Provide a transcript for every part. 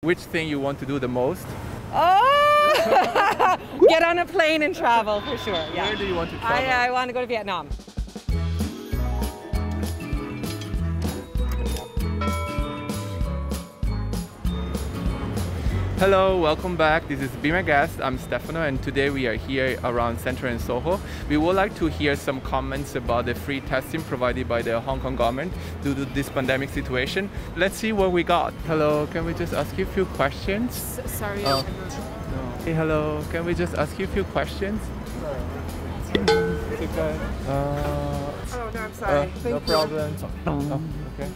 Which thing you want to do the most? Oh! Get on a plane and travel for sure. Yeah. Where do you want to travel? I want to go to Vietnam. Hello, welcome back. This is Be My Guest. I'm Stefano, and today we are here around Central and Soho. We would like to hear some comments about the free testing provided by the Hong Kong government due to this pandemic situation. Let's see what we got. Hello, can we just ask you a few questions? Sorry. No. Hey, hello, can we just ask you a few questions? Oh, no, I'm sorry. No problem. Oh, okay.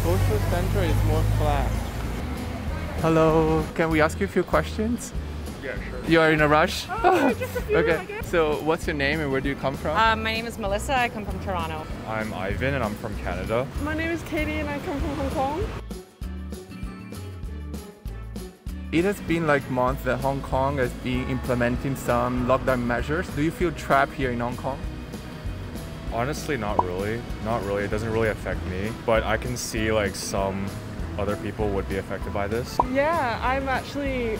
Social center is more flat. Hello, can we ask you a few questions? Yeah, sure. You are in a rush? Oh, just a few, okay. I guess. So what's your name and where do you come from? My name is Melissa. I come from Toronto. I'm Ivan and I'm from Canada. My name is Katie and I come from Hong Kong. It has been like months that Hong Kong has been implementing some lockdown measures. Do you feel trapped here in Hong Kong? Honestly, not really. Not really. It doesn't really affect me. But I can see like some other people would be affected by this. Yeah, I'm actually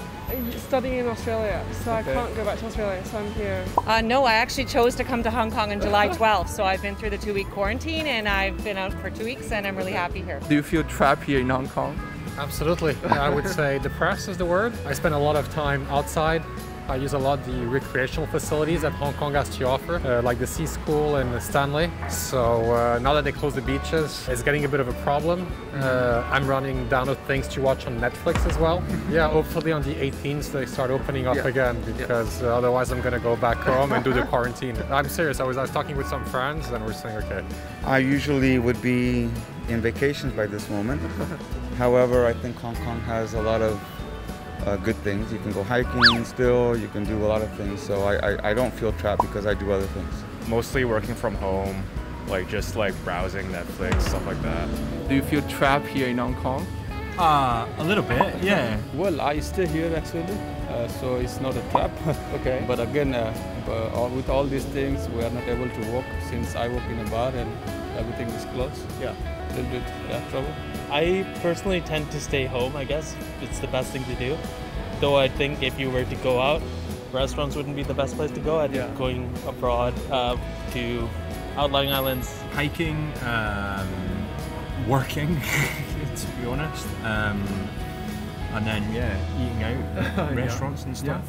studying in Australia, so Okay. I can't go back to Australia, so I'm here. No, I actually chose to come to Hong Kong on July 12th. So I've been through the 2-week quarantine and I've been out for 2 weeks and I'm really happy here. Do you feel trapped here in Hong Kong? Absolutely. I would say depressed is the word. I spend a lot of time outside. I use a lot of the recreational facilities that Hong Kong has to offer, like the Sea School and the Stanley. So now that they close the beaches, it's getting a bit of a problem. I'm running down of things to watch on Netflix as well. Yeah, hopefully on the 18th they start opening up again, because otherwise I'm going to go back home and do the quarantine. I'm serious. I was talking with some friends and we're saying, okay. I usually would be in vacations by this moment. However, I think Hong Kong has a lot of good things. You can go hiking still, you can do a lot of things. So I don't feel trapped because I do other things. Mostly working from home, like just like browsing Netflix, stuff like that. Do you feel trapped here in Hong Kong? A little bit, yeah. Well, I stay here actually, so it's not a trap. Okay. But again, with all these things, we are not able to work since I work in a bar and everything is closed. Yeah, a little bit trouble. I personally tend to stay home, I guess. It's the best thing to do. Though I think if you were to go out, restaurants wouldn't be the best place to go. I think going abroad to outlying islands. Hiking, working, to be honest. And then, eating out, restaurants and stuff.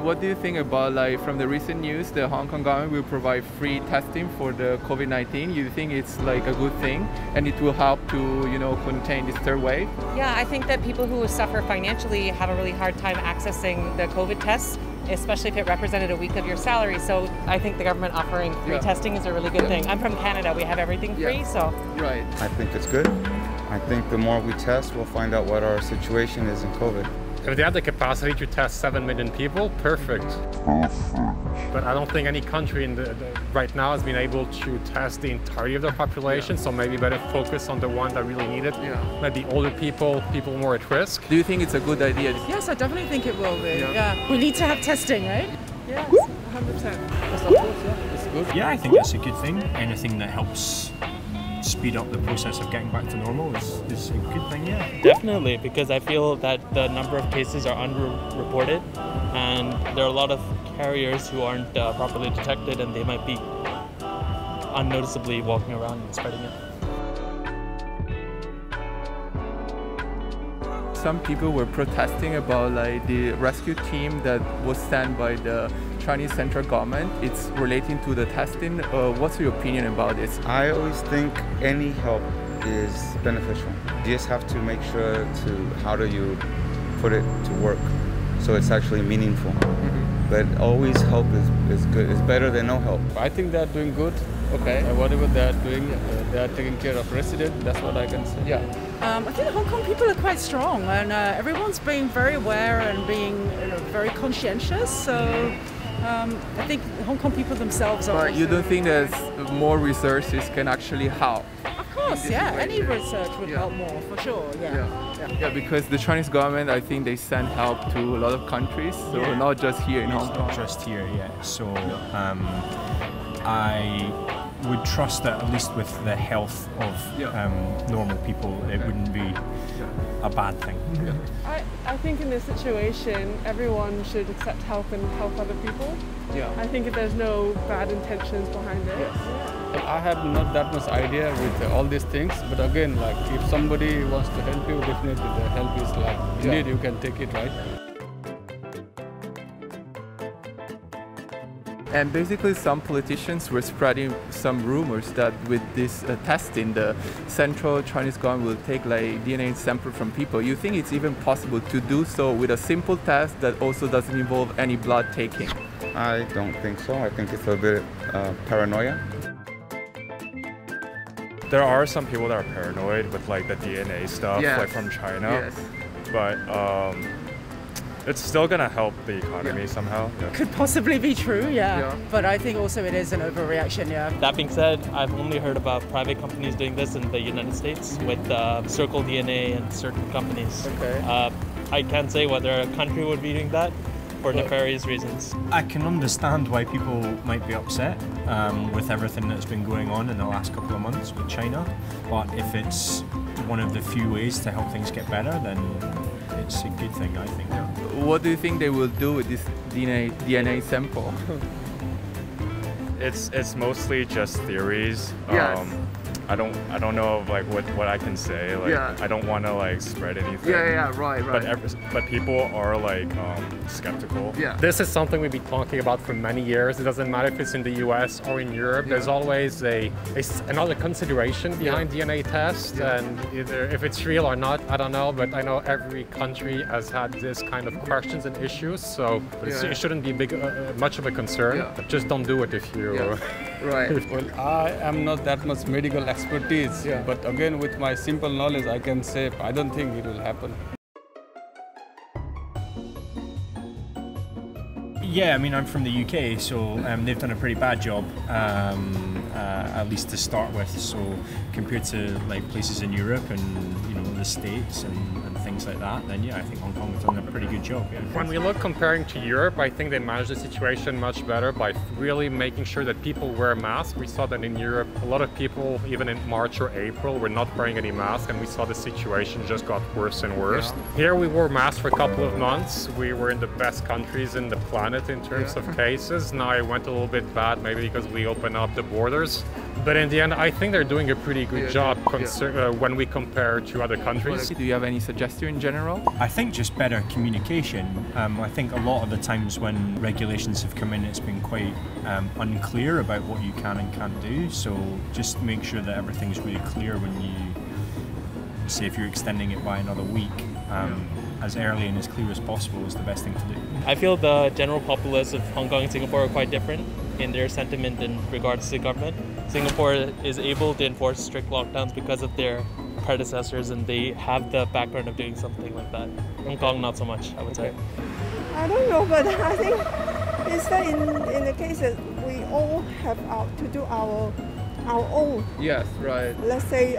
What do you think about, like, from the recent news, the Hong Kong government will provide free testing for the COVID-19? You think it's like a good thing and it will help to, contain this third wave? Yeah, I think that people who suffer financially have a really hard time accessing the COVID tests, especially if it represented a week of your salary. So I think the government offering free testing is a really good thing. I'm from Canada. We have everything free, so. Right. I think it's good. I think the more we test, we'll find out what our situation is in COVID. If they had the capacity to test 7 million people, perfect. But I don't think any country right now has been able to test the entirety of their population, so maybe better focus on the ones that really need it. Maybe older people, people more at risk. Do you think it's a good idea? Yes, I definitely think it will be. Yeah. We need to have testing, right? Yes, 100%. It's good. Yeah, I think that's a good thing. Anything that helps speed up the process of getting back to normal is a good thing, yeah. Definitely, because I feel that the number of cases are underreported and there are a lot of carriers who aren't properly detected and they might be unnoticeably walking around and spreading it. Some people were protesting about like the rescue team that was sent by the Chinese central government. It's relating to the testing. What's your opinion about this? I always think any help is beneficial. You just have to make sure how do you put it to work so it's actually meaningful. But always help is good. It's better than no help. I think they are doing good. Okay. Whatever they are doing, they are taking care of residents. That's what I can say. Yeah. I think Hong Kong people are quite strong and everyone's being very aware and being very conscientious. So I think Hong Kong people themselves are. But you don't think there's more resources can actually help? Of course, yeah. Any research would help more, for sure. Yeah, because the Chinese government, I think they send help to a lot of countries, so not just here in Hong Kong. Not just here, yeah. So I would trust that at least with the health of normal people, it wouldn't be a bad thing. I think in this situation, everyone should accept help and help other people. I think if there's no bad intentions behind it. I have not that much idea with all these things, but again, like if somebody wants to help you, definitely the help is like indeed you can take it, right? And basically some politicians were spreading some rumors that with this testing, the central Chinese government will take like DNA sample from people. You think it's even possible to do so with a simple test that also doesn't involve any blood taking? I don't think so. I think it's a bit paranoia. There are some people that are paranoid with like the DNA stuff, like from China, but it's still gonna help the economy somehow. Could possibly be true, but I think also it is an overreaction, That being said, I've only heard about private companies doing this in the United States with Circle DNA and certain companies. I can't say whether a country would be doing that for nefarious reasons. I can understand why people might be upset with everything that's been going on in the last couple of months with China, but if it's one of the few ways to help things get better, then it's a good thing, I think. What do you think they will do with this DNA sample? It's mostly just theories. I don't know of like what I can say. Like I don't want to like spread anything. Right. But people are like skeptical. This is something we've been talking about for many years. It doesn't matter if it's in the US or in Europe. There's always another consideration behind DNA tests, and either if it's real or not, I don't know. But I know every country has had this kind of questions and issues, so it shouldn't be much of a concern. Just don't do it if you. Well, I am not that much medical expertise, but again, with my simple knowledge, I can say I don't think it will happen. Yeah, I mean, I'm from the UK, so they've done a pretty bad job, at least to start with. So compared to like places in Europe and the States and things like that, then I think Hong Kong has done a pretty good job. When we look comparing to Europe, I think they managed the situation much better by really making sure that people wear masks. We saw that in Europe, a lot of people, even in March or April, were not wearing any masks, and we saw the situation just got worse and worse. Here we wore masks for a couple of months. We were in the best countries in the planet in terms of cases. Now it went a little bit bad, maybe because we opened up the borders. But in the end, I think they're doing a pretty good job when we compare to other countries. Do you have any suggestions in general? I think just better communication. I think a lot of the times when regulations have come in, it's been quite unclear about what you can and can't do. So just make sure that everything's really clear when you say if you're extending it by another week. As early and as clear as possible is the best thing to do. I feel the general populace of Hong Kong and Singapore are quite different in their sentiment in regards to the government. Singapore is able to enforce strict lockdowns because of their predecessors, and they have the background of doing something like that. Hong Kong, not so much, I would say. I don't know, but I think it's that in the case that we all have to do our own. Yes, right. Let's say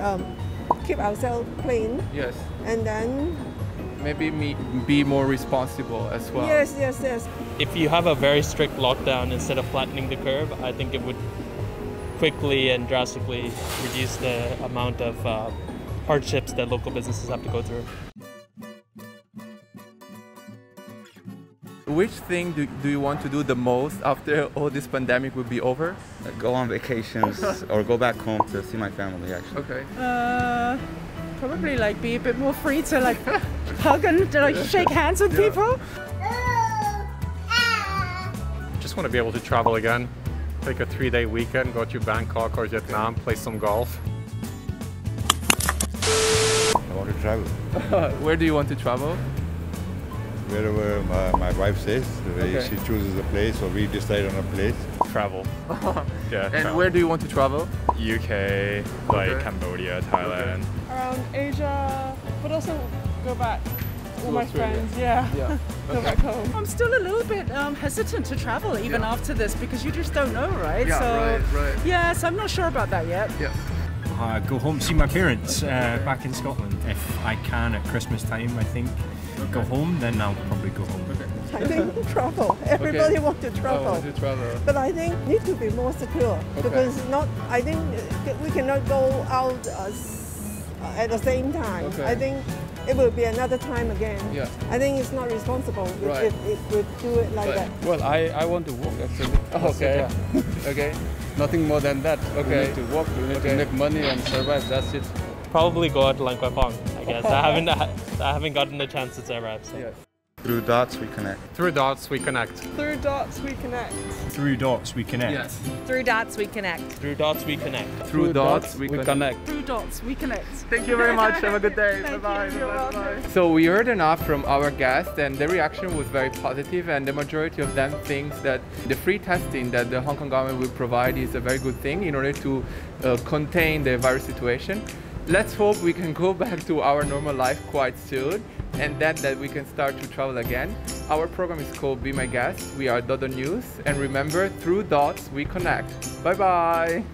keep ourselves clean. Yes. And then maybe be more responsible as well. Yes. If you have a very strict lockdown instead of flattening the curve, I think it would quickly and drastically reduce the amount of hardships that local businesses have to go through. Which thing do you want to do the most after all this pandemic will be over? Go on vacations or go back home to see my family, actually. Okay. Probably like be a bit more free to like hug and like shake hands with people. Just want to be able to travel again. Take a 3-day weekend, go to Bangkok or Vietnam, play some golf. I want to travel. Where do you want to travel? Wherever my wife says, she chooses a place or we decide on a place. Travel. And travel. Where do you want to travel? UK, like Cambodia, Thailand. Around Asia, but also go back. All my friends, go back home. I'm still a little bit hesitant to travel even after this because you just don't know, right? Right. Yeah, so I'm not sure about that yet. Go home, see my parents back in Scotland. If I can at Christmas time, I think. Go home, then I'll probably go home. I think travel. Everybody wants to travel. But I think need to be more secure because I think we cannot go out at the same time. I think it will be another time again. I think it's not responsible if we do it like that. Well, I want to walk actually. Okay. Nothing more than that. We need to walk, we need to make money and survive, that's it. Probably go out to Lang Kwai Fong, I guess. I haven't gotten a chance since I arrived. So. Through dots, we connect. Through dots, we connect. Through dots, we connect. Through dots, we connect. Yes. Through dots, we connect. Through dots, we connect. Through dots, we connect. Through dots, we connect. Thank you very much. Have a good day. Bye-bye. So we heard enough from our guests, and their reaction was very positive, and the majority of them thinks that the free testing that the Hong Kong government will provide is a very good thing in order to contain the virus situation. Let's hope we can go back to our normal life quite soon, and that we can start to travel again. Our program is called Be My Guest. We are DotDotnews, and remember, through dots we connect. Bye bye.